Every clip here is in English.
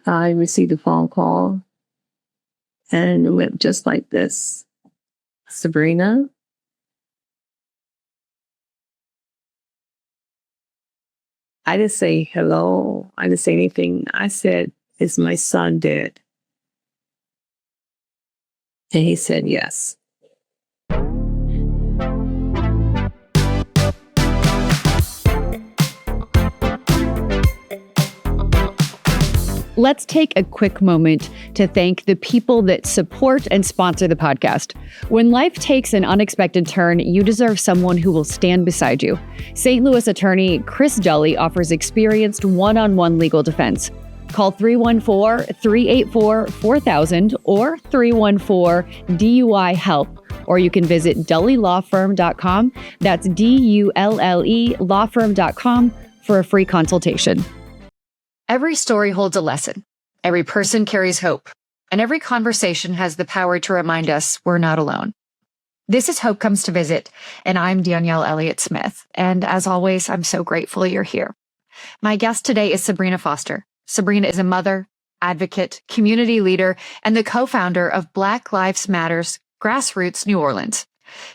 I received a phone call and it went just like this. Sabrina, I didn't say hello. I didn't say anything. I said, is my son dead? And he said, yes. Let's take a quick moment to thank the people that support and sponsor the podcast. When life takes an unexpected turn, you deserve someone who will stand beside you. St. Louis attorney Chris Dully offers experienced one-on-one legal defense. Call 314-384-4000 or 314-DUI-HELP, or you can visit dullylawfirm.com. That's DULLE lawfirm.com for a free consultation. Every story holds a lesson. Every person carries hope. And every conversation has the power to remind us we're not alone. This is Hope Comes to Visit, and I'm Danielle Elliott-Smith. And as always, I'm so grateful you're here. My guest today is Sabrina Foster. Sabrina is a mother, advocate, community leader, and the co-founder of Black Lives Matter's Grassroots New Orleans.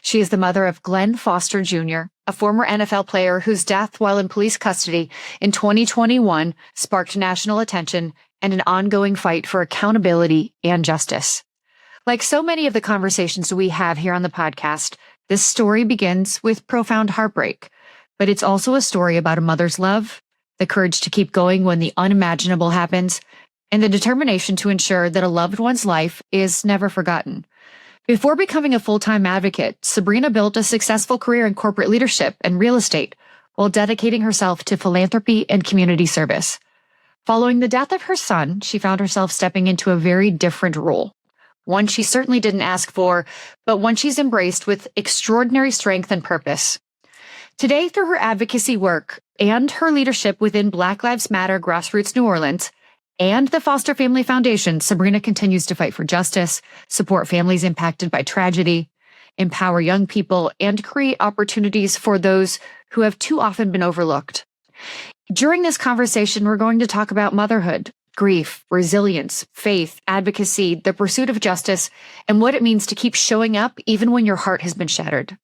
She is the mother of Glenn Foster Jr., a former NFL player whose death while in police custody in 2021 sparked national attention and an ongoing fight for accountability and justice. Like so many of the conversations we have here on the podcast, this story begins with profound heartbreak, but it's also a story about a mother's love, the courage to keep going when the unimaginable happens, and the determination to ensure that a loved one's life is never forgotten. Before becoming a full-time advocate, Sabrina built a successful career in corporate leadership and real estate while dedicating herself to philanthropy and community service. Following the death of her son, she found herself stepping into a very different role, one she certainly didn't ask for, but one she's embraced with extraordinary strength and purpose. Today, through her advocacy work and her leadership within Black Lives Matter Grassroots New Orleans, and the Foster Family Foundation, Sabrina continues to fight for justice, support families impacted by tragedy, empower young people, and create opportunities for those who have too often been overlooked. During this conversation, we're going to talk about motherhood, grief, resilience, faith, advocacy, the pursuit of justice, and what it means to keep showing up even when your heart has been shattered.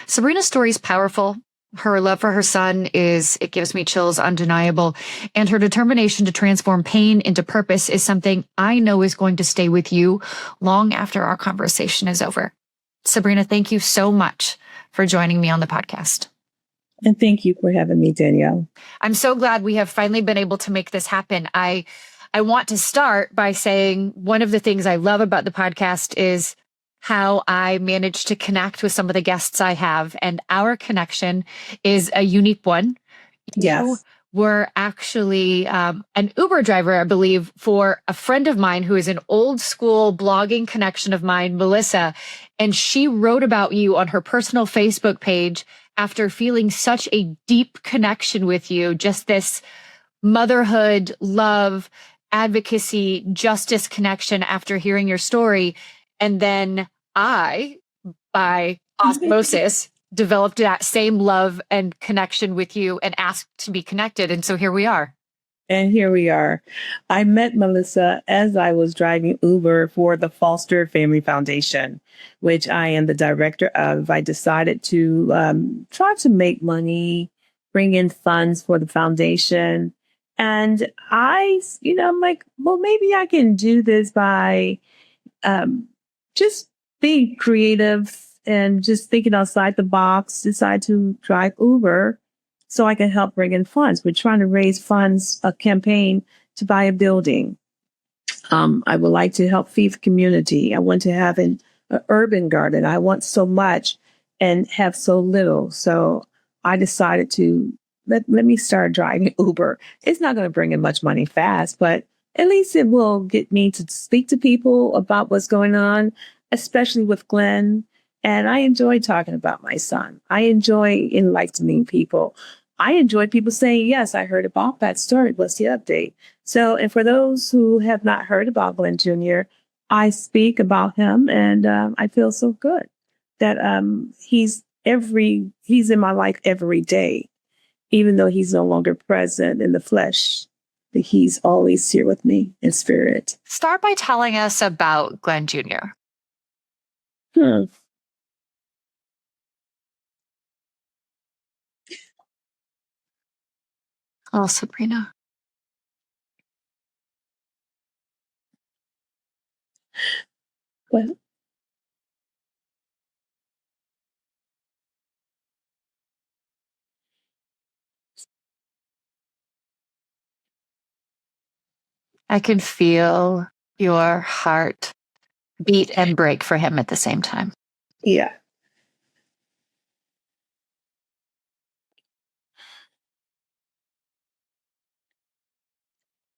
Sabrina's story is powerful. Her love for her son it gives me chills, undeniable. And her determination to transform pain into purpose is something I know is going to stay with you long after our conversation is over. Sabrina, thank you so much for joining me on the podcast. And thank you for having me, Danielle. I'm so glad we have finally been able to make this happen. I want to start by saying one of the things I love about the podcast is how I managed to connect with some of the guests I have. And our connection is a unique one. Yes. You were actually an Uber driver, I believe, for a friend of mine who is an old school blogging connection of mine, Melissa. And she wrote about you on her personal Facebook page after feeling such a deep connection with you, just this motherhood, love, advocacy, justice connection after hearing your story. And then I, by osmosis, developed that same love and connection with you and asked to be connected. And so here we are. And here we are. I met Melissa as I was driving Uber for the Foster Family Foundation, which I am the director of. I decided to try to make money, bring in funds for the foundation. And I'm like, well, maybe I can do this by just being creative and just thinking outside the box, decide to drive Uber so I can help bring in funds. We're trying to raise funds, a campaign to buy a building. I would like to help feed the community. I want to have an urban garden. I want so much and have so little. So I decided to let me start driving Uber. It's not going to bring in much money fast, but at least it will get me to speak to people about what's going on, especially with Glenn. And I enjoy talking about my son. I enjoy enlightening people. I enjoy people saying, yes, I heard about that story. What's the update? So, and for those who have not heard about Glenn Jr., I speak about him and I feel so good that he's in my life every day, even though he's no longer present in the flesh. that he's always here with me in spirit. Start by telling us about Glenn Jr. Hmm. Oh, Sabrina. Well, I can feel your heart beat and break for him at the same time. yeah.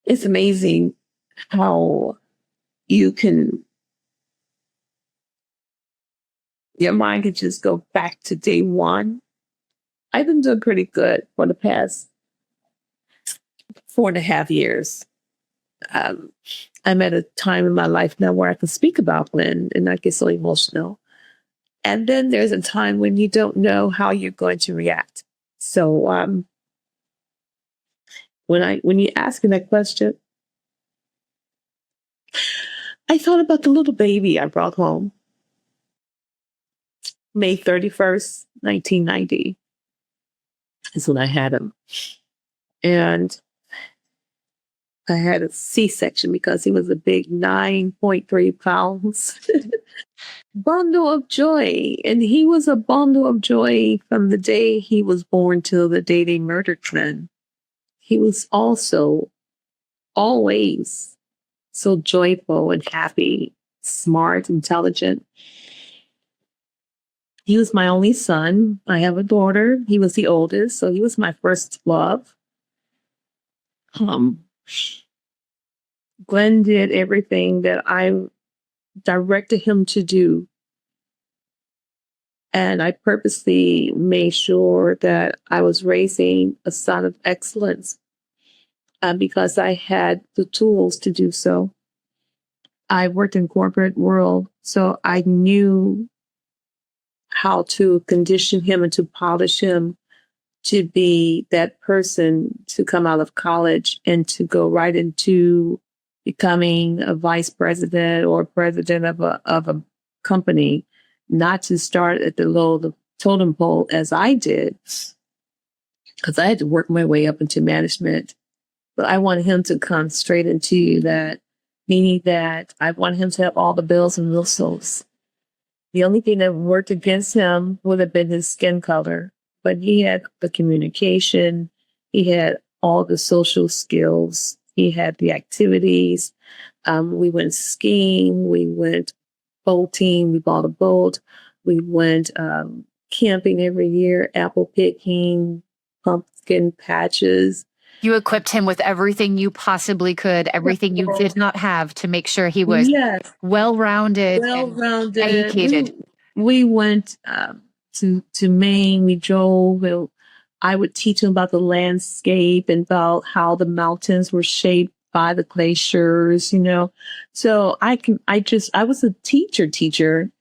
It's amazing how you can, your mind can just go back to day one. I've been doing pretty good for the past 4.5 years. I'm at a time in my life now where I can speak about Glenn and not get so emotional. And then there's a time when you don't know how you're going to react. So when you asking that question, I thought about the little baby I brought home, May 31st, 1990 is when I had him. And I had a C-section because he was a big 9.3 pounds bundle of joy. And he was a bundle of joy from the day he was born till the day they murdered Glenn. He was also always so joyful and happy, smart, intelligent. He was my only son. I have a daughter. He was the oldest, so he was my first love. Glenn did everything that I directed him to do. And I purposely made sure that I was raising a son of excellence because I had the tools to do so. I worked in corporate world, so I knew how to condition him and to polish him to be that person to come out of college and to go right into becoming a vice president or president of a company, not to start at the low of the totem pole as I did, because I had to work my way up into management. But I wanted him to come straight into that, meaning that I wanted him to have all the bells and whistles. The only thing that worked against him would have been his skin color, but he had the communication, he had all the social skills, he had the activities. We went skiing, we went boating, we bought a boat, we went camping every year, apple picking, pumpkin patches. You equipped him with everything you possibly could, everything you did not have to make sure he was Yes, well-rounded and well-rounded. educated. We went to Maine. We drove. I would teach him about the landscape and about how the mountains were shaped by the glaciers. So I was a teacher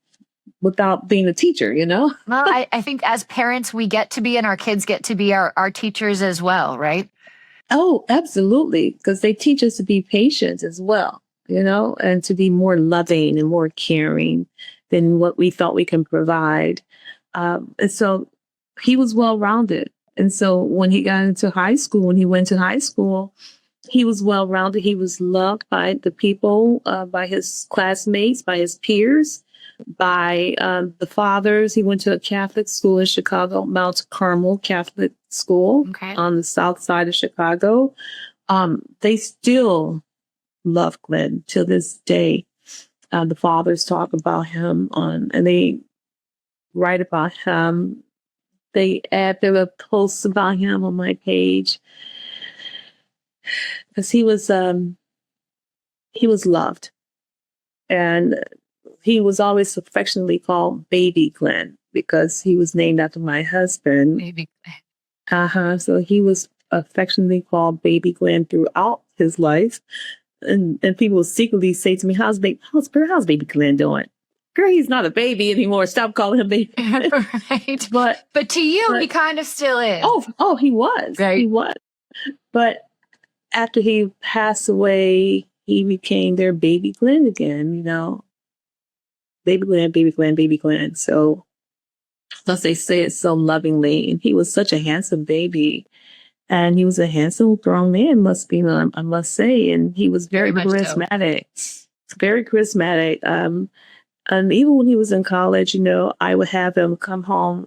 without being a teacher. Well, I think as parents, we get to be, and our kids get to be our teachers as well, right? Oh, absolutely, because they teach us to be patient as well. And to be more loving and more caring than what we thought we can provide. And so he was well-rounded. And so when he got into high school, when he went to high school, he was well-rounded. He was loved by the people, by his classmates, by his peers, by the fathers. He went to a Catholic school in Chicago, Mount Carmel Catholic School on the south side of Chicago. They still love Glenn till this day. The fathers talk about him and they write about him. They add their posts about him on my page because he was loved, and he was always affectionately called Baby Glenn because he was named after my husband. Baby Glenn. So he was affectionately called Baby Glenn throughout his life. And people will secretly say to me, how's Baby Glenn doing? Girl, he's not a baby anymore. Stop calling him baby. Right. But to you, he kind of still is. Oh, he was. Right. He was. But after he passed away, he became their baby Glenn again, baby Glenn, baby Glenn, baby Glenn. So, plus they say it so lovingly. And he was such a handsome baby. And he was a handsome grown man, I must say. And he was very Very much so. charismatic, very charismatic. And even when he was in college, I would have him come home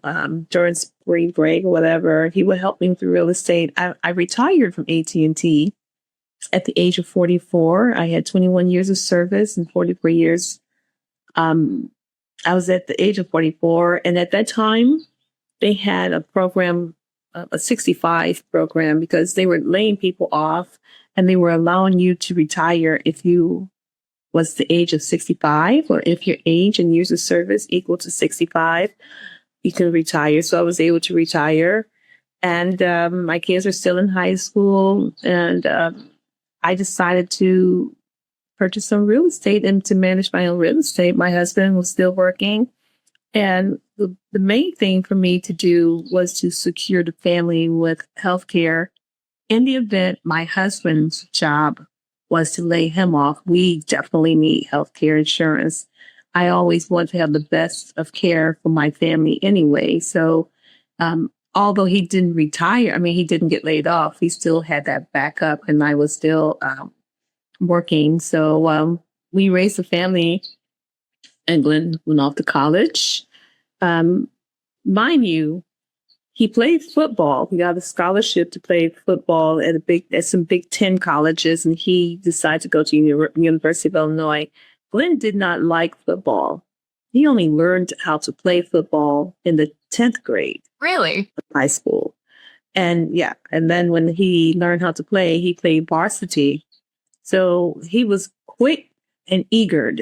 during spring break or whatever. He would help me through real estate. I retired from AT&T at the age of 44. I had 21 years of service and 44 years. I was at the age of 44. And at that time, they had a program, a 65 program, because they were laying people off and they were allowing you to retire if you was the age of 65, or if your age and years of service equal to 65, you can retire. So I was able to retire. And my kids are still in high school. And I decided to purchase some real estate and to manage my own real estate. My husband was still working. And the main thing for me to do was to secure the family with health care. In the event my husband's job was to lay him off, we definitely need health care insurance. I always want to have the best of care for my family anyway. So, although he didn't retire, he didn't get laid off, he still had that backup, and I was still working. So, we raised a family, and Glenn went off to college. Mind you, he played football. He got a scholarship to play football at some Big Ten colleges, and he decided to go to University of Illinois. Glenn did not like football. He only learned how to play football in the 10th grade Really? of high school. And then when he learned how to play, he played varsity. So he was quick and eager.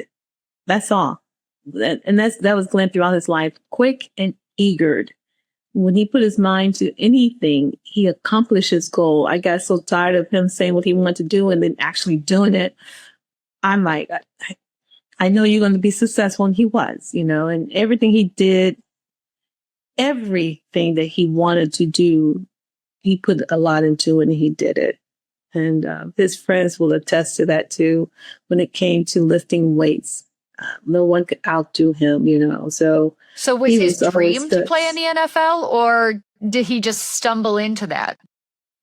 That's all. That was Glenn throughout his life. Quick and eager. When he put his mind to anything, he accomplished his goal. I got so tired of him saying what he wanted to do and then actually doing it. I'm like, I know you're going to be successful. And he was, and everything he did, everything that he wanted to do, he put a lot into it and he did it. And his friends will attest to that too. When it came to lifting weights, no one could outdo him, So was he his was always dream to play in the NFL, or did he just stumble into that?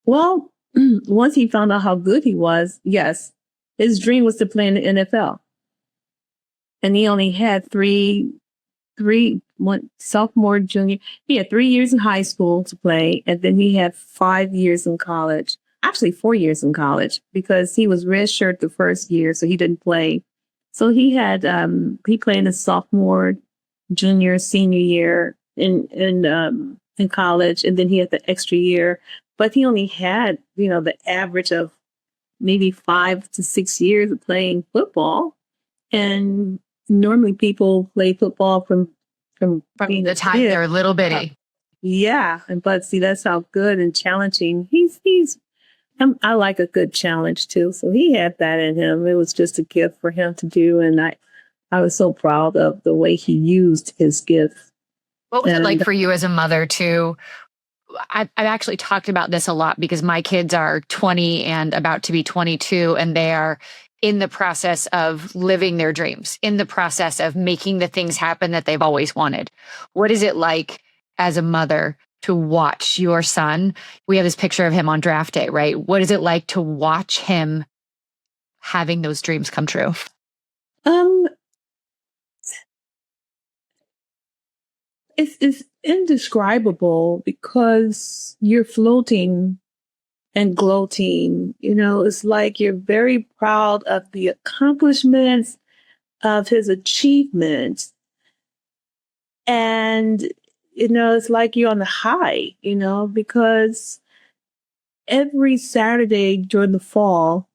Well, once he found out how good he was, yes, his dream was to play in the NFL. And he only had one sophomore, junior. He had 3 years in high school to play, and then he had 5 years in college. Actually, 4 years in college, because he was redshirt the first year, so he didn't play. So he played in his sophomore, junior, senior year in college, and then he had the extra year. But he only had, the average of maybe 5 to 6 years of playing football. And normally people play football from being the time they're little bitty. Yeah, but see, that's how good and challenging he's. I like a good challenge too, so he had that in him. It was just a gift for him to do, and I was so proud of the way he used his gift. What was it like for you as a mother to? I've actually talked about this a lot because my kids are 20 and about to be 22, and they are in the process of living their dreams, in the process of making the things happen that they've always wanted. What is it like as a mother to watch your son? We have this picture of him on draft day, right? What is it like to watch him having those dreams come true? It's indescribable because you're floating and gloating. It's like you're very proud of the accomplishments of his achievements. And, it's like you're on the high, because every Saturday during the fall,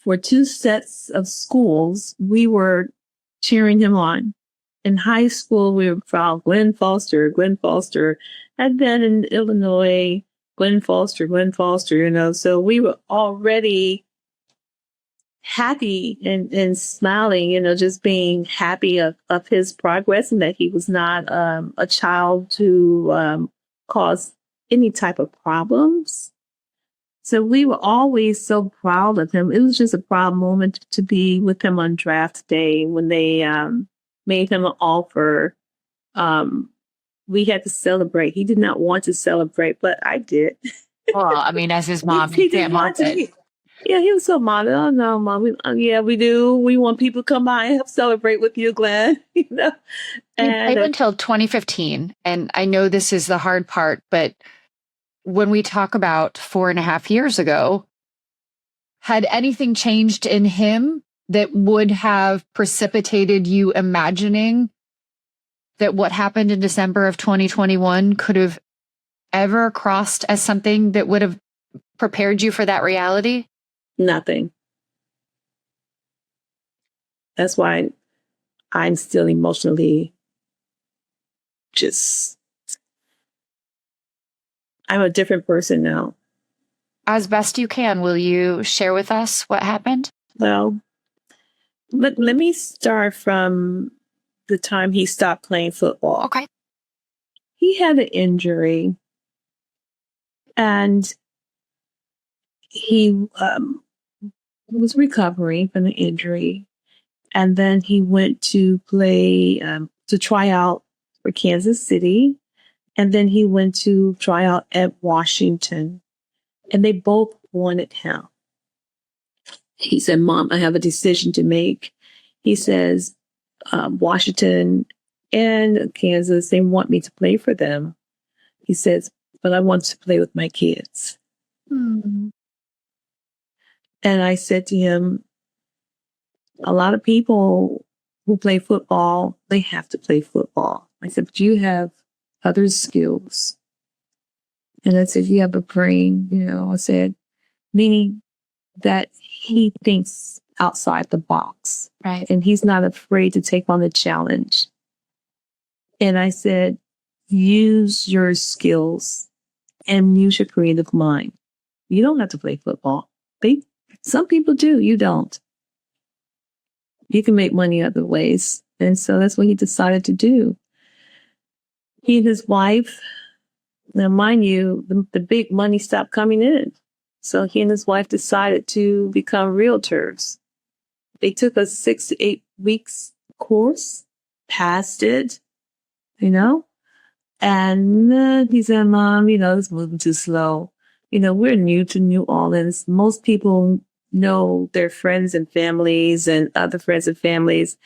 for 2 sets of schools, we were cheering him on. In high school, we were proud, Glenn Foster. And then in Illinois, Glenn Foster. So we were already happy and smiling, just being happy of his progress, and that he was not a child to cause any type of problems. So we were always so proud of him. It was just a proud moment to be with him on draft day when they made him an offer. Um, we had to celebrate. He did not want to celebrate, but I did. Well, I mean, as his mom, He you didn't can't help want to. it. Yeah, he was so modest. Oh no, mom. Yeah, we do. We want people to come by and help celebrate with you, Glenn. You know, You and played until 2015, and I know this is the hard part, but when we talk about 4.5 years ago, had anything changed in him that would have precipitated you imagining that what happened in December of 2021 could have ever crossed as something that would have prepared you for that reality? nothing. That's why I'm still emotionally just. I'm a different person now. As best you can, will you share with us what happened? Well, let me start from the time he stopped playing football. Okay. He had an injury and he was recovering from the injury. And then he went to play, to try out for Kansas City. And then he went to try out at Washington. And they both wanted him. He said, Mom, I have a decision to make. He says, Washington and Kansas, they want me to play for them. He says, but I want to play with my kids. Hmm. And I said to him, a lot of people who play football, they have to play football. I said, but you have other skills. And I said, you have a brain, I said, meaning that he thinks outside the box. Right. And he's not afraid to take on the challenge. And I said, use your skills and use your creative mind. You don't have to play football. Some people do. You don't. You can make money other ways. And so that's what he decided to do. He and his wife, now mind you, the big money stopped coming in. So he and his wife decided to become realtors. They took a 6 to 8 weeks course, passed it, and he said, Mom, it's moving too slow. We're new to New Orleans. Most people know their friends and families and other friends and families,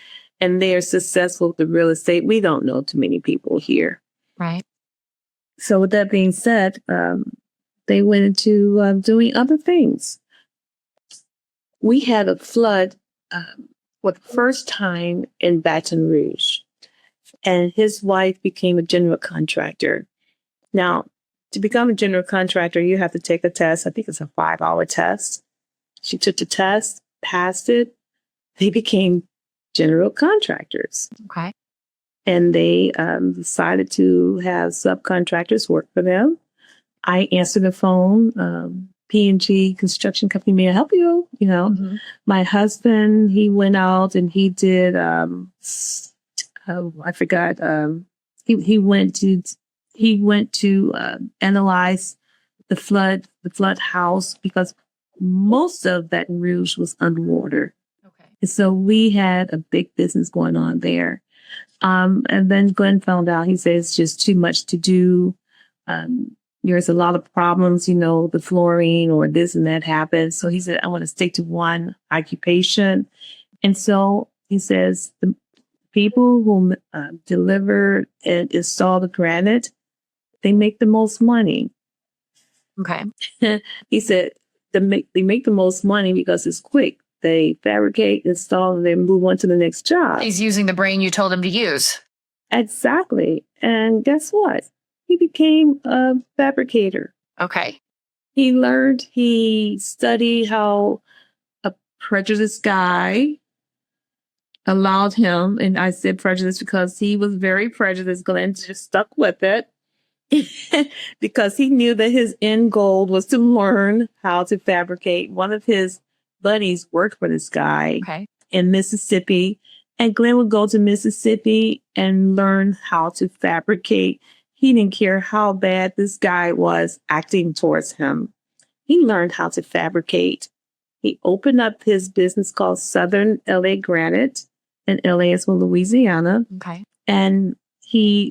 and they are successful with the real estate. We don't know too many people here. Right. So with that being said, they went into doing other things. We had a flood for the first time in Baton Rouge, and his wife became a general contractor. Now, to become a general contractor, you have to take a test. I think it's a 5-hour test. She took the test, passed it. They became general contractors. Okay. And they decided to have subcontractors work for them. I answered the phone. P&G Construction Company, may I help you? Mm-hmm. My husband, he went out and he did, I forgot, he went to analyze the flood house, because most of Baton Rouge was underwater. Okay. And so we had a big business going on there. And then Glenn found out, he says it's just too much to do. There's a lot of problems, the flooring or this and that happens. So he said, I want to stick to one occupation. And so he says, the people who deliver and install the granite, they make the most money. Okay. He said, they make the most money because it's quick. They fabricate, install, and then move on to the next job. He's using the brain you told him to use. Exactly. And guess what? He became a fabricator. Okay. He studied how a prejudiced guy allowed him, and I said prejudiced because he was very prejudiced. Glenn just stuck with it because he knew that his end goal was to learn how to fabricate. One of his buddies worked for this guy in Mississippi, and Glenn would go to Mississippi and learn how to fabricate. He didn't care how bad this guy was acting towards him. he learned how to fabricate. He opened up his business called Southern LA Granite, and LA is from Louisiana. Okay. And the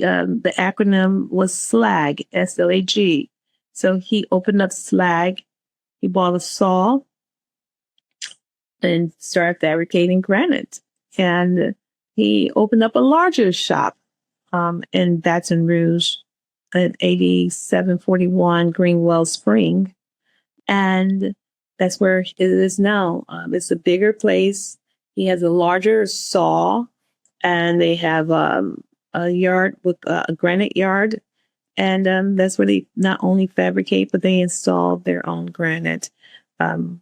acronym was SLAG, SLAG. So he opened up SLAG. He bought a saw and started fabricating granite. And he opened up a larger shop in Baton Rouge at 8741 Greenwell Spring. And that's where it is now. It's a bigger place. He has a larger saw, and they have a yard with a granite yard. And that's where they not only fabricate, but they install their own granite. Um,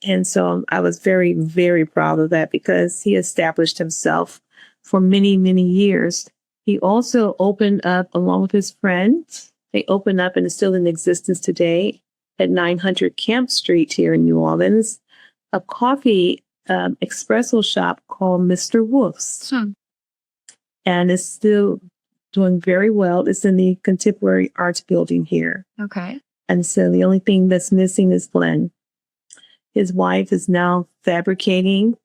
and so I was very, very proud of that because he established himself for many, many years. He also opened up, along with his friends, they opened up and is still in existence today at 900 Camp Street here in New Orleans, a coffee espresso shop called Mr. Wolf's. And it's still doing very well. It's in the Contemporary Arts Building here. Okay. And so the only thing that's missing is Glenn. His wife is now fabricating.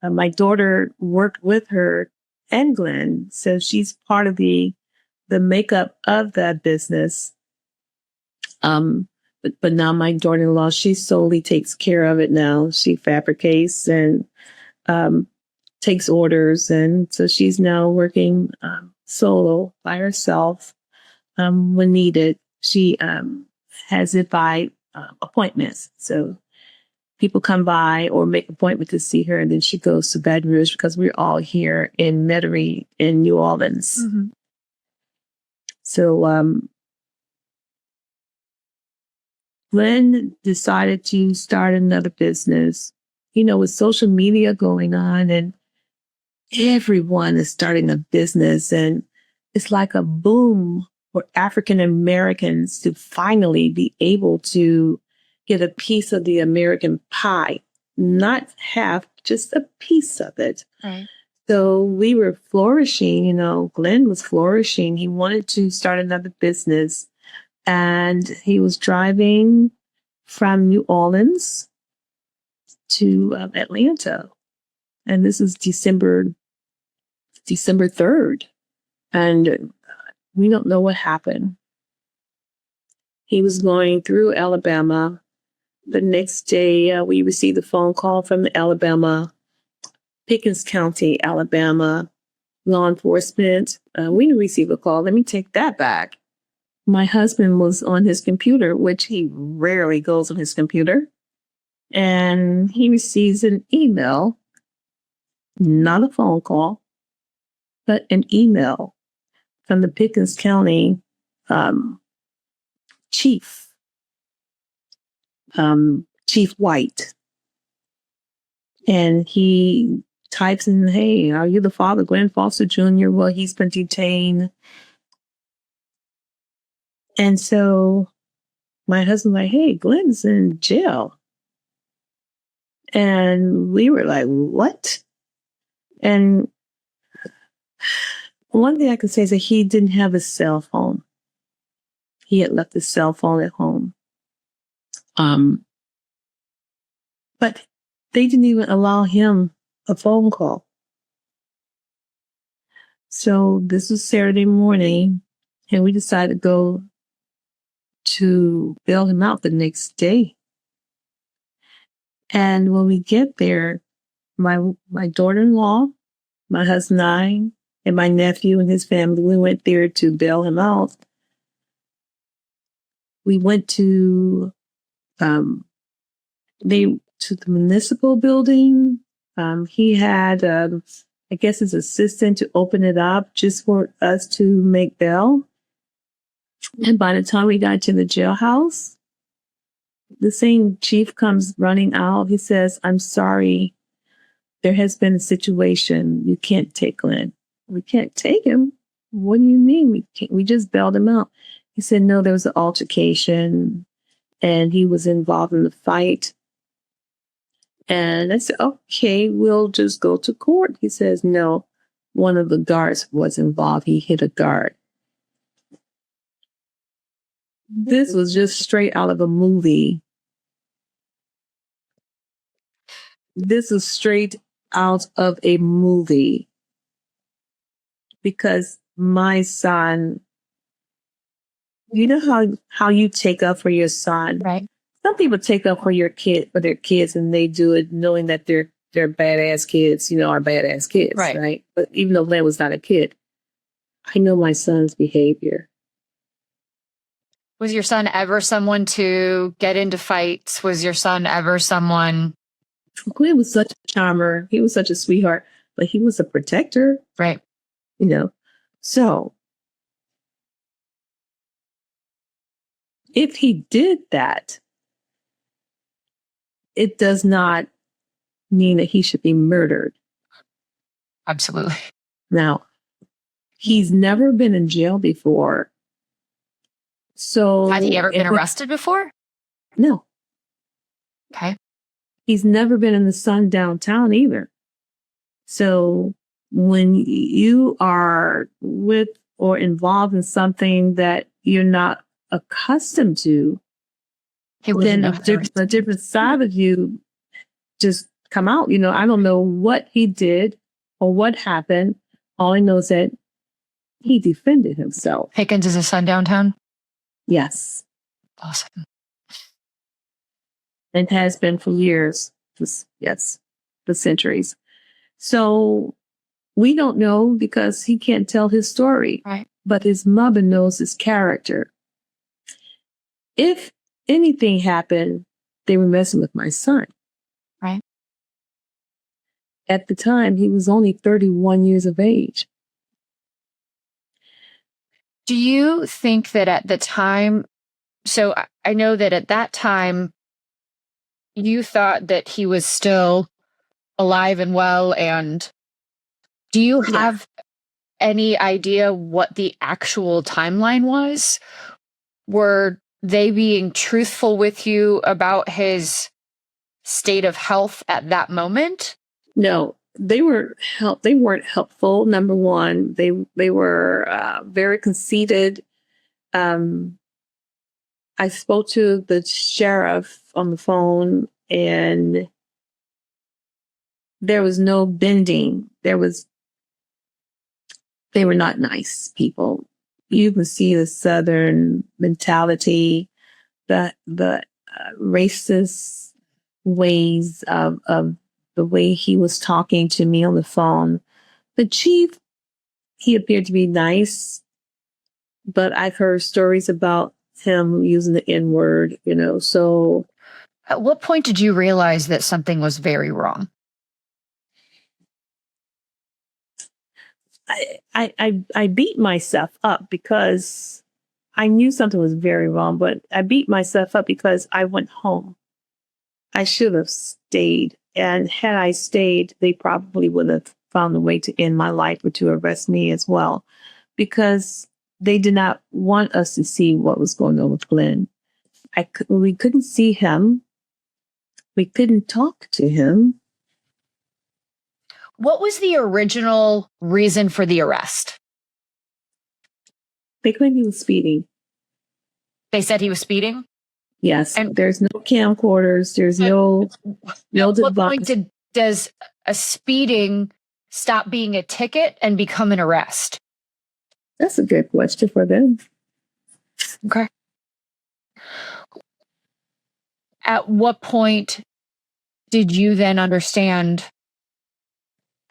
My daughter worked with her and Glenn, so she's part of the makeup of that business. But now my daughter-in-law, she solely takes care of it now. She fabricates and takes orders, and so she's now working solo by herself when needed. She has it by appointments, so people come by or make an appointment to see her, and then she goes to Baton Rouge because we're all here in Metairie in New Orleans. Mm-hmm. So Glenn decided to start another business, with social media going on, and everyone is starting a business, and it's like a boom for African Americans to finally be able to get a piece of the American pie, not half, just a piece of it. Right. So we were flourishing, Glenn was flourishing. He wanted to start another business, and he was driving from New Orleans to Atlanta. And this is December 3rd. And we don't know what happened. He was going through Alabama. The next day, we received a phone call from the Pickens County, Alabama law enforcement. We didn't receive a call. Let me take that back. My husband was on his computer, which he rarely goes on his computer. And he receives an email, not a phone call, but an email from the Pickens County chief, Chief White. And he types in, "Hey, are you the father, Glenn Foster Jr.? Well, he's been detained." And so my husband's like, "Hey, Glenn's in jail." And we were like, "What?" And one thing I can say is that he didn't have a cell phone. He had left his cell phone at home. But they didn't even allow him a phone call. So this was Saturday morning, and we decided to go to bail him out the next day. And when we get there, my daughter-in-law, my husband and I, and my nephew and his family, we went there to bail him out. We went to the municipal building. He had, I guess, his assistant to open it up just for us to make bail. And by the time we got to the jailhouse, the same chief comes running out. He says, "I'm sorry, there has been a situation. You can't take Glenn." "We can't take him? What do you mean? We just bailed him out." He said, "No, there was an altercation and he was involved in the fight." And I said, "Okay, we'll just go to court." He says, "No, one of the guards was involved. He hit a guard." This was just straight out of a movie. this is straight out of a movie because my son, you know how you take up for your son? Right. Some people take up for their kids, and they do it knowing that they're badass kids, are badass kids, right? But even though Len was not a kid, I know my son's behavior. Was your son ever someone to get into fights? Was your son ever someone? He was such a charmer. He was such a sweetheart, but he was a protector. Right. So if he did that, it does not mean that he should be murdered. Absolutely. Now, he's never been in jail before. So had he ever been arrested before? No. Okay. He's never been in the sun downtown either. So when you are with or involved in something that you're not accustomed to, then a different side of you just come out. I don't know what he did or what happened. All I know is that he defended himself. Pickens is a son downtown? Yes. Awesome. And has been for years. Yes, for centuries. So we don't know because he can't tell his story. Right. But his mother knows his character. If anything happened, they were messing with my son. Right. At the time, he was only 31 years of age. Do you think that at the time, so I know that at that time, you thought that he was still alive and well, and do you have any idea what the actual timeline was? Were they being truthful with you about his state of health at that moment? No, they weren't helpful. Number one, they were very conceited. I spoke to the sheriff on the phone, and there was no bending. They were not nice people. You can see the Southern mentality, the racist ways of the way he was talking to me on the phone. The chief, he appeared to be nice, but I've heard stories about him using the N-word, so. At what point did you realize that something was very wrong? I beat myself up because I knew something was very wrong, but I beat myself up because I went home. I should have stayed. And had I stayed, they probably would have found a way to end my life or to arrest me as well, because they did not want us to see what was going on with Glenn. We couldn't see him. We couldn't talk to him. What was the original reason for the arrest? They claimed he was speeding. They said he was speeding? Yes. And there's no camcorders. There's no device. What point does a speeding stop being a ticket and become an arrest? That's a good question for them. Okay. At what point did you then understand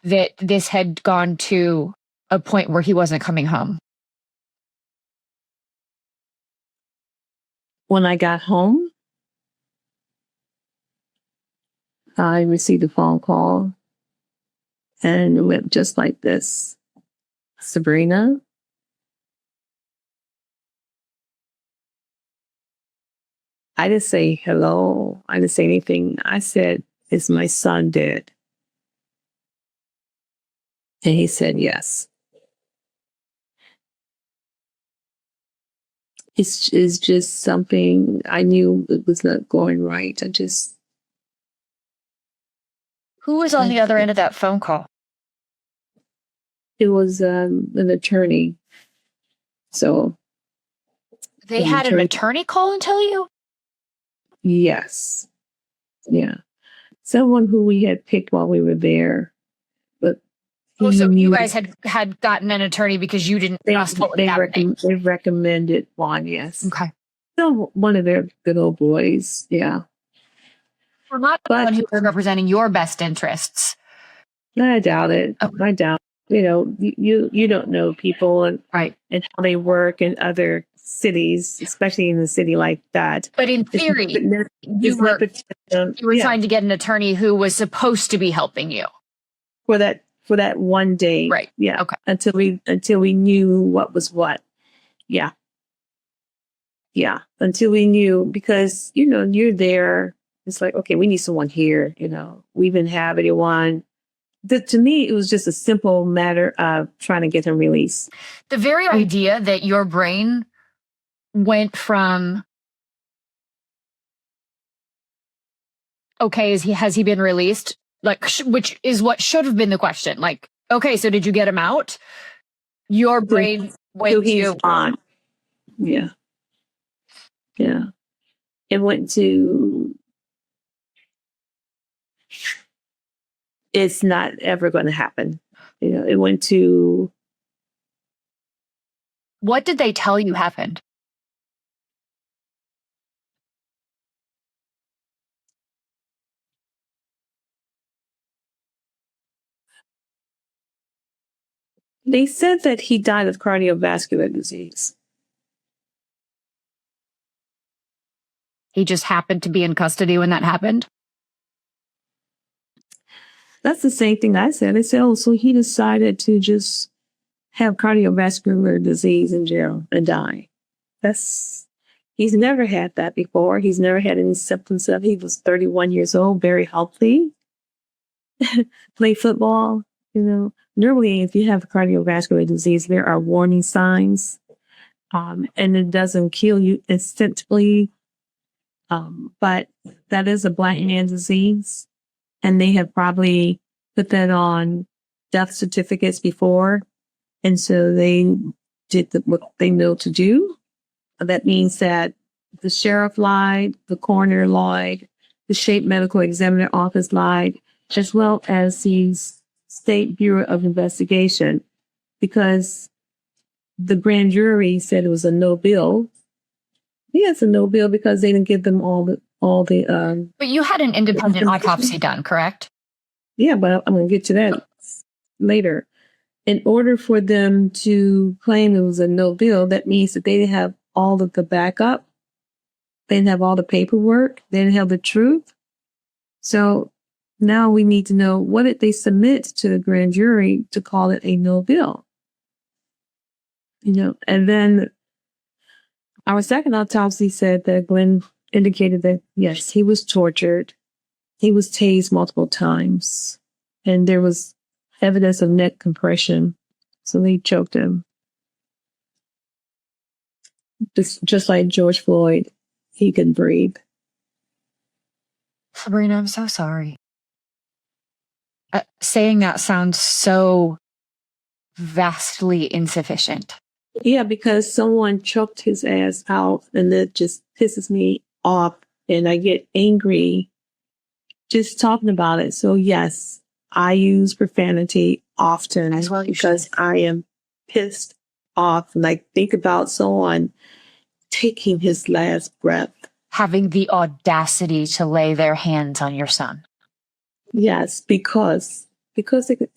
that this had gone to a point where he wasn't coming home? When I got home, I received a phone call, and it went just like this. Sabrina, I didn't say hello. I didn't say anything. I said, "Is my son dead?" And he said, "Yes." It's just something I knew it was not going right. Who was on the other end of that phone call? It was an attorney. So they had an attorney call and tell you? Yes. Yeah. someone who we had picked while we were there, but Oh, so you knew guys had gotten an attorney because you didn't trust what was happening. they recommended one, yes. Okay. So one of their good old boys, yeah. We're not the one who was representing your best interests. I doubt it. Oh. I doubt. You know, you don't know people and Right. and how they work in other cities, especially in a city like that. But in theory, you were yeah, trying to get an attorney who was supposed to be helping you. for that one day. Right. Yeah. Okay. Until we knew what was what. Yeah. Yeah. Until we knew, because, you know, you're there. It's like, okay, we need someone here. You know, we didn't have anyone. To me, it was just a simple matter of trying to get him released. The very idea that your brain went from, okay, has he been released? Like, which is what should have been the question. Like, okay, so did you get him out? Your brain went he's to on. Yeah. Yeah. It went to, it's not ever going to happen. You know, it went to, what did they tell you happened? they said that he died of cardiovascular disease. He just happened to be in custody when that happened? That's the same thing I said. They said, oh, so he decided to just have cardiovascular disease in jail and die. He's never had that before. He's never had any symptoms of it. He was 31 years old, very healthy, play football. You know, normally if you have cardiovascular disease, there are warning signs, and it doesn't kill you instantly. But that is a black man disease. And they have probably put that on death certificates before. And so they did what they know to do. That means that the sheriff lied, the coroner lied, the state medical examiner office lied, as well as the State Bureau of Investigation, because the grand jury said it was a no bill. Yes, a no bill because they didn't give them all the. But you had an independent autopsy done, correct? Yeah, but I'm going to get to that later. In order for them to claim it was a no bill, that means that they didn't have all of the backup. They didn't have all the paperwork. They didn't have the truth. So now we need to know, what did they submit to the grand jury to call it a no bill? You know, and then our second autopsy said that Glenn indicated that, yes, he was tortured. He was tased multiple times, and there was evidence of neck compression. So they choked him. Just like George Floyd, he couldn't breathe. Sabrina, I'm so sorry. Saying that sounds so vastly insufficient. Yeah, because someone choked his ass out, and that just pisses me off, and I get angry just talking about it. So yes, I use profanity often as well because I am pissed off. And I think about someone taking his last breath, having the audacity to lay their hands on your son. Yes, because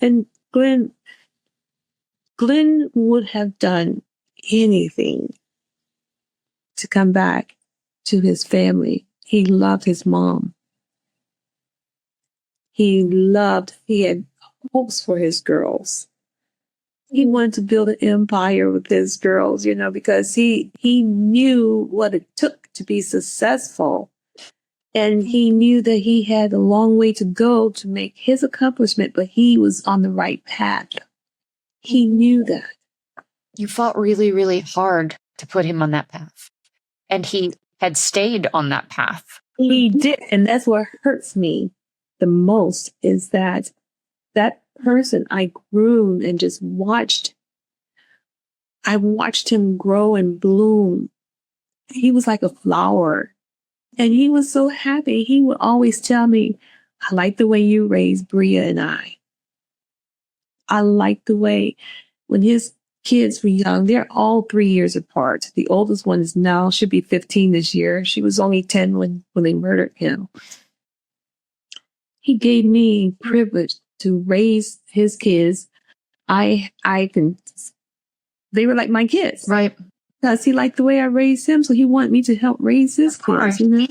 and Glenn would have done anything to come back to his family. He loved his mom. He had hopes for his girls. He wanted to build an empire with his girls, you know, because he knew what it took to be successful. And he knew that he had a long way to go to make his accomplishment, but he was on the right path. He knew that. You fought really, really hard to put him on that path. And he had stayed on that path. He did. And that's what hurts me the most, is that person I grew and just watched. I watched him grow and bloom. He was like a flower. And he was so happy. He would always tell me I like the way you raised Bria and I. I like the way when his kids were young, they're all 3 years apart. The oldest one is now, should be 15 this year. She was only 10 when they murdered him. He gave me privilege to raise his kids. I can, they were like my kids. Right. Because he liked the way I raised him. So he wanted me to help raise his kids, you know?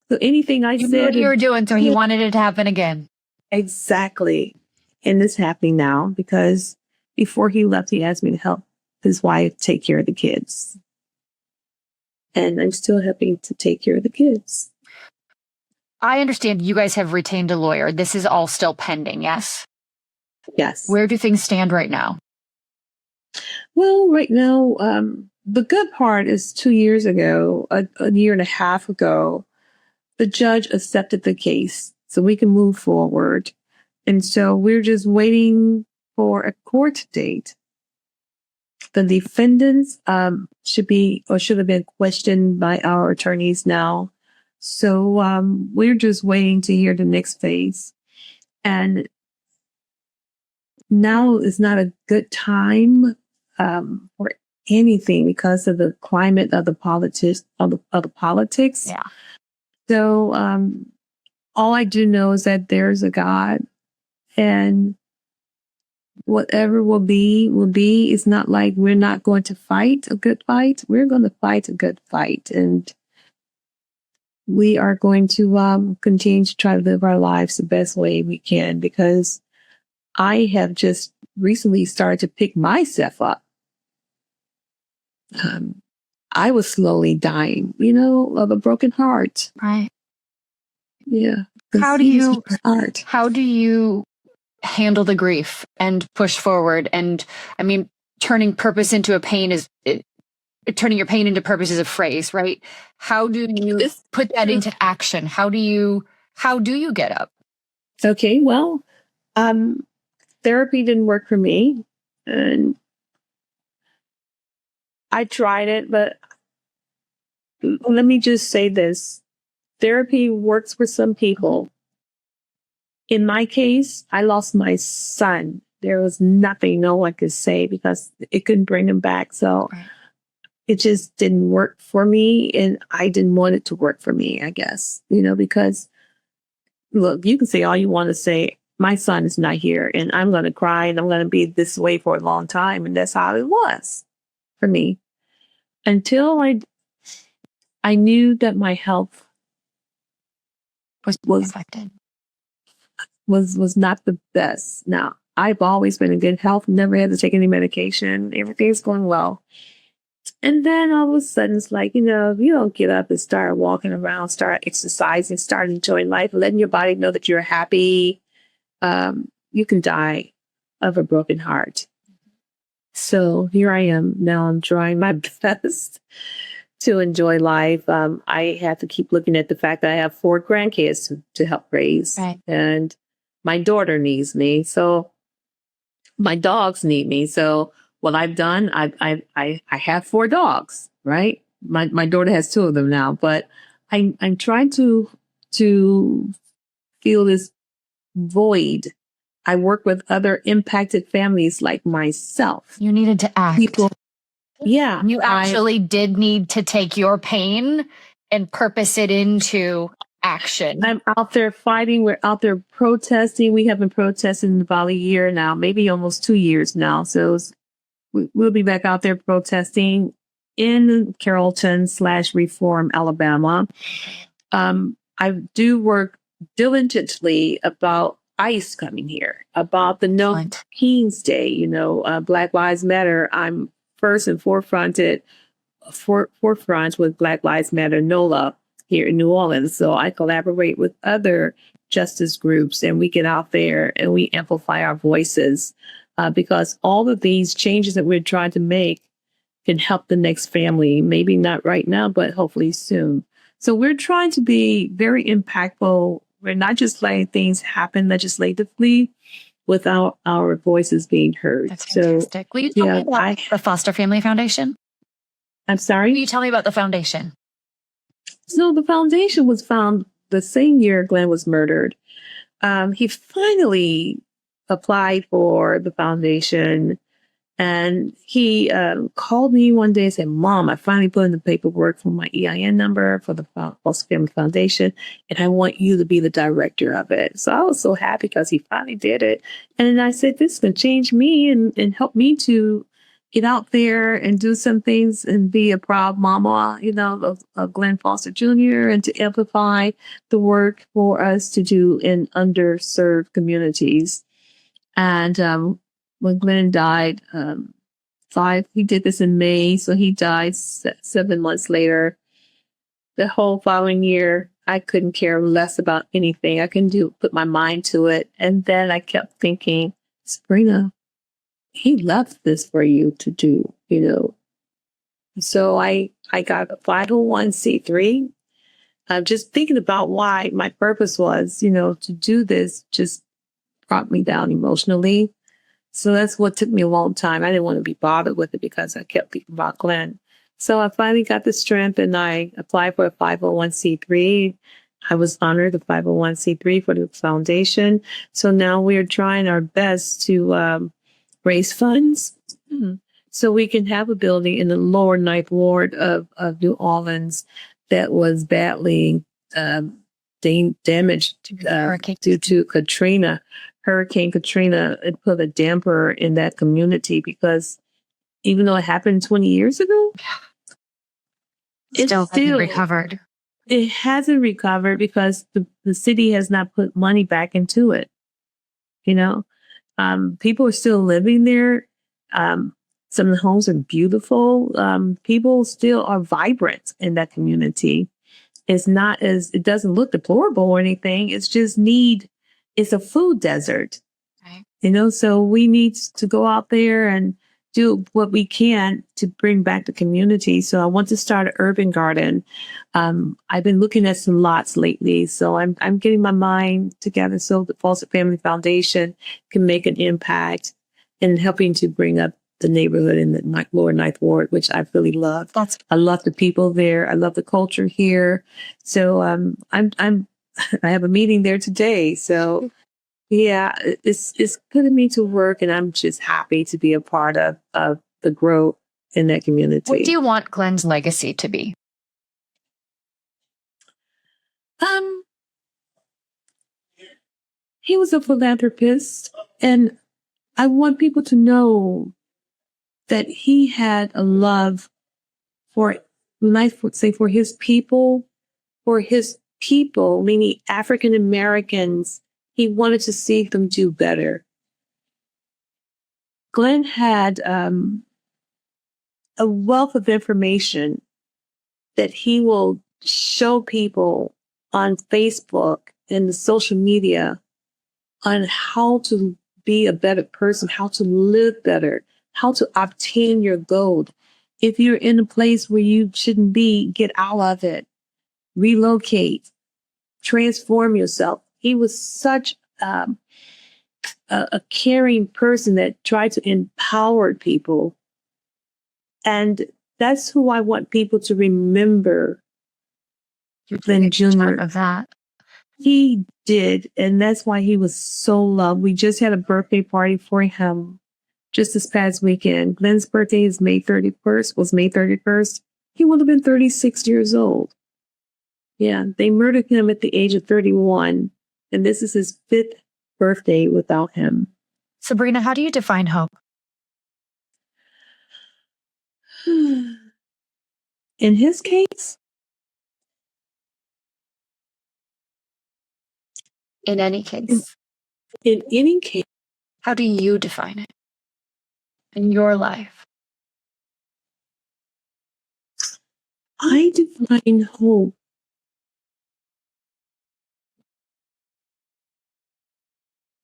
So anything I You knew said. what you were doing, so he wanted it to happen again. Exactly. And it's happening now because before he left, he asked me to help his wife take care of the kids. And I'm still helping to take care of the kids. I understand you guys have retained a lawyer. This is all still pending, yes? Yes. Where do things stand right now? Well, right now, the good part is 2 years ago, a year and a half ago, the judge accepted the case so we can move forward. And so we're just waiting for a court date. The defendants should have been questioned by our attorneys now. So we're just waiting to hear the next phase. And now is not a good time for anything because of the climate of the politics of the politics. Yeah. So all I do know is that there's a God, and whatever will be, will be. It's not like we're not going to fight a good fight. We're going to fight a good fight. And we are going to continue to try to live our lives the best way we can, because I have just recently started to pick myself up. I was slowly dying, of a broken heart. Right. Yeah. How do you handle the grief and push forward? And I mean, turning purpose into a pain turning your pain into purpose is a phrase, right? How do you put that into action? How do you get up? Okay, well, therapy didn't work for me, and I tried it, but let me just say this. Therapy works for some people. In my case, I lost my son. There was nothing no one could say because it couldn't bring him back. So it just didn't work for me, and I didn't want it to work for me, I guess, because look, you can say all you want to say. My son is not here, and I'm going to cry, and I'm going to be this way for a long time. And that's how it was for me until I knew that my health was affected. Was not the best. Now, I've always been in good health, never had to take any medication. Everything's going well. And then all of a sudden, it's like, if you don't get up and start walking around, start exercising, start enjoying life, letting your body know that you're happy, you can die of a broken heart. So here I am. Now I'm trying my best to enjoy life. I have to keep looking at the fact that I have 4 grandkids to help raise. Right. And my daughter needs me. So my dogs need me. So what I've done, I have 4 dogs, right? My daughter has 2 of them now, but I'm trying to fill this void. I work with other impacted families like myself. You needed to act. Yeah. You actually did need to take your pain and purpose it into action. I'm out there fighting. We're out there protesting. We have been protesting about a year now, maybe almost 2 years now. So we'll be back out there protesting in Carrollton/Reform, Alabama. I do work diligently about ICE coming here, about the No Kings Day, Black Lives Matter. I'm first and forefront with Black Lives Matter NOLA here in New Orleans. So I collaborate with other justice groups, and we get out there and we amplify our voices because all of these changes that we're trying to make can help the next family. Maybe not right now, but hopefully soon. So we're trying to be very impactful. We're not just letting things happen legislatively without our voices being heard. That's fantastic. Will you tell me about the Foster Family Foundation? I'm sorry? Will you tell me about the foundation? So the foundation was found the same year Glenn was murdered, he finally applied for the foundation. And he called me one day and said, Mom, I finally put in the paperwork for my EIN number for the Foster Family Foundation, and I want you to be the director of it. So I was so happy because he finally did it. And I said, this can change me and help me to get out there and do some things and be a proud mama, of Glenn Foster Jr. and to amplify the work for us to do in underserved communities. And when Glenn died, he did this in May, so he died 7 months later. The whole following year, I couldn't care less about anything. I couldn't put my mind to it. And then I kept thinking, Sabrina, he left this for you to do, So I got a 501c3. Just thinking about why my purpose was, to do this just brought me down emotionally. So that's what took me a long time. I didn't want to be bothered with it because I kept thinking about Glenn. So I finally got the strength and I applied for a 501c3. I was honored the 501c3 for the foundation. So now we are trying our best to raise funds so we can have a building in the lower ninth ward of New Orleans that was badly damaged due to Hurricane Katrina. It put a damper in that community because even though it happened 20 years ago, it still hasn't recovered. It hasn't recovered because the city has not put money back into it. People are still living there. Some of the homes are beautiful. People still are vibrant in that community. It doesn't look deplorable or anything. It's just it's a food desert, right? So we need to go out there and do what we can to bring back the community. So I want to start an urban garden. I've been looking at some lots lately, so I'm getting my mind together so the Foster Family Foundation can make an impact in helping to bring up the neighborhood in the lower ninth ward, which I really love. I love the people there. I love the culture here. So I have a meeting there today. So yeah, it's putting me to work, and I'm just happy to be a part of the growth in that community. What do you want Glenn's legacy to be? He was a philanthropist, and I want people to know that he had a love for life, say for his people, meaning African Americans. He wanted to see them do better. Glenn had a wealth of information that he will show people on Facebook and the social media on how to be a better person, how to live better, how to obtain your gold. If you're in a place where you shouldn't be, get out of it, relocate, transform yourself. He was such a caring person that tried to empower people. And that's who I want people to remember. Glenn Jr. of that. He did. And that's why he was so loved. We just had a birthday party for him just this past weekend. Glenn's birthday is May 31st. He would have been 36 years old. Yeah, they murdered him at the age of 31. And this is his 5th birthday without him. Sabrina, how do you define hope? In his case? In any case. In any case. How do you define it in your life? I define hope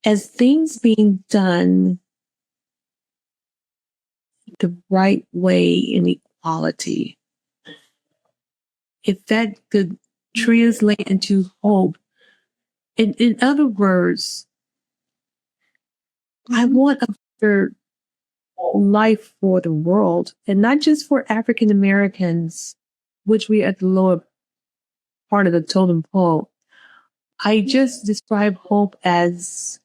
as things being done the right way in equality. If that could translate into hope. In other words, I want a better life for the world, and not just for African Americans, which we are at the lower part of the totem pole, I just describe hope as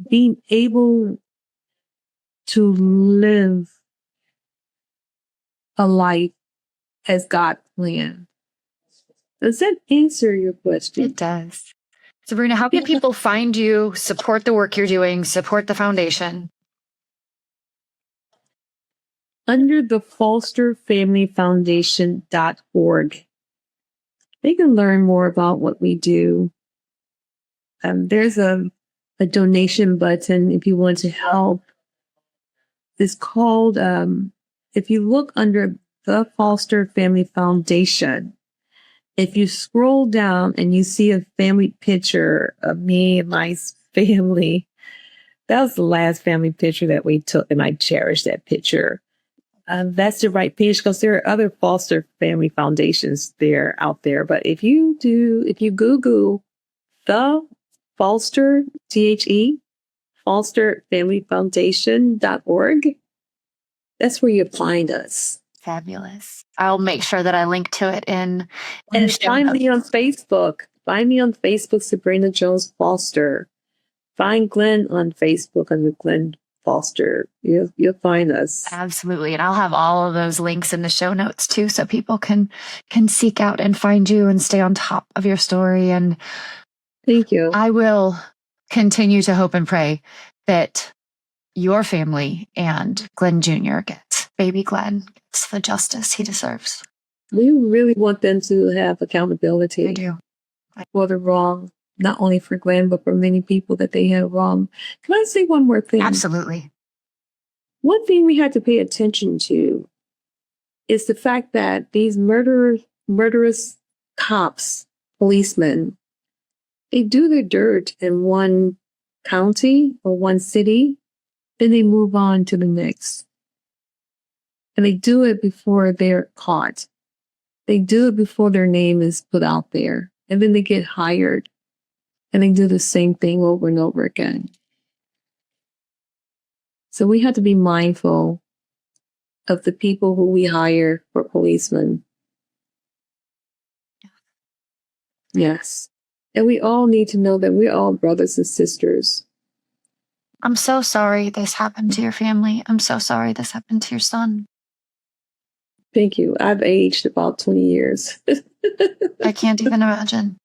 being able to live a life as God planned. Does that answer your question? It does. Sabrina, how can people find you, support the work you're doing, support the foundation? Under the fosterfamilyfoundation.org. They can learn more about what we do. There's a donation button if you want to help. It's called, if you look under the Foster Family Foundation, if you scroll down and you see a family picture of me and my family, that was the last family picture that we took, and I cherish that picture. That's the right page because there are other foster family foundations out there. But if you Google the Foster, THE, fosterfamilyfoundation.org, that's where you find us. Fabulous. I'll make sure that I link to it in and find me on Facebook. Find me on Facebook, Sabrina Jones Foster. Find Glenn on Facebook under Glenn Foster. You'll find us. Absolutely. And I'll have all of those links in the show notes too, so people can seek out and find you and stay on top of your story. And thank you. I will continue to hope and pray that your family and Glenn Jr. baby Glenn gets the justice he deserves. We really want them to have accountability. I do. For the wrong, not only for Glenn, but for many people that they have wrong. Can I say one more thing? Absolutely. One thing we had to pay attention to is the fact that these murderous cops, policemen, they do their dirt in one county or one city, then they move on to the next. And they do it before they're caught. They do it before their name is put out there. And then they get hired. And they do the same thing over and over again. So we have to be mindful of the people who we hire for policemen. Yes. And we all need to know that we're all brothers and sisters. I'm so sorry this happened to your family. I'm so sorry this happened to your son. Thank you. I've aged about 20 years. I can't even imagine.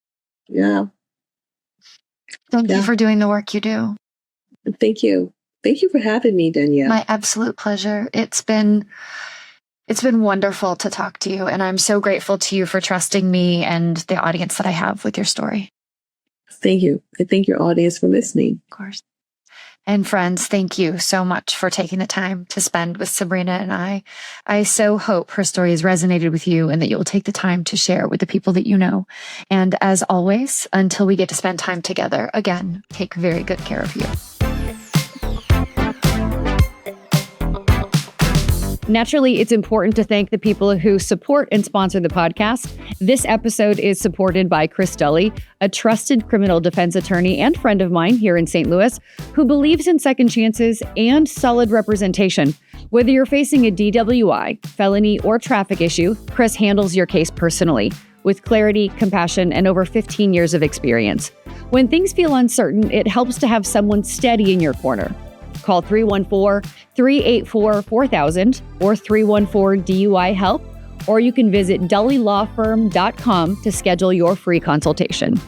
Yeah. Thank you for doing the work you do. Thank you. Thank you for having me, Danielle. My absolute pleasure. It's been wonderful to talk to you, and I'm so grateful to you for trusting me and the audience that I have with your story. Thank you. I thank your audience for listening. Of course. And friends, thank you so much for taking the time to spend with Sabrina and I. I so hope her story has resonated with you and that you will take the time to share with the people that you know. And as always, until we get to spend time together again, take very good care of you. Naturally, it's important to thank the people who support and sponsor the podcast. This episode is supported by Chris Dully, a trusted criminal defense attorney and friend of mine here in St. Louis, who believes in second chances and solid representation. Whether you're facing a DWI, felony, or traffic issue, Chris handles your case personally, with clarity, compassion, and over 15 years of experience. When things feel uncertain, it helps to have someone steady in your corner. Call 314-384-4000 or 314-DUI-HELP, or you can visit dullylawfirm.com to schedule your free consultation.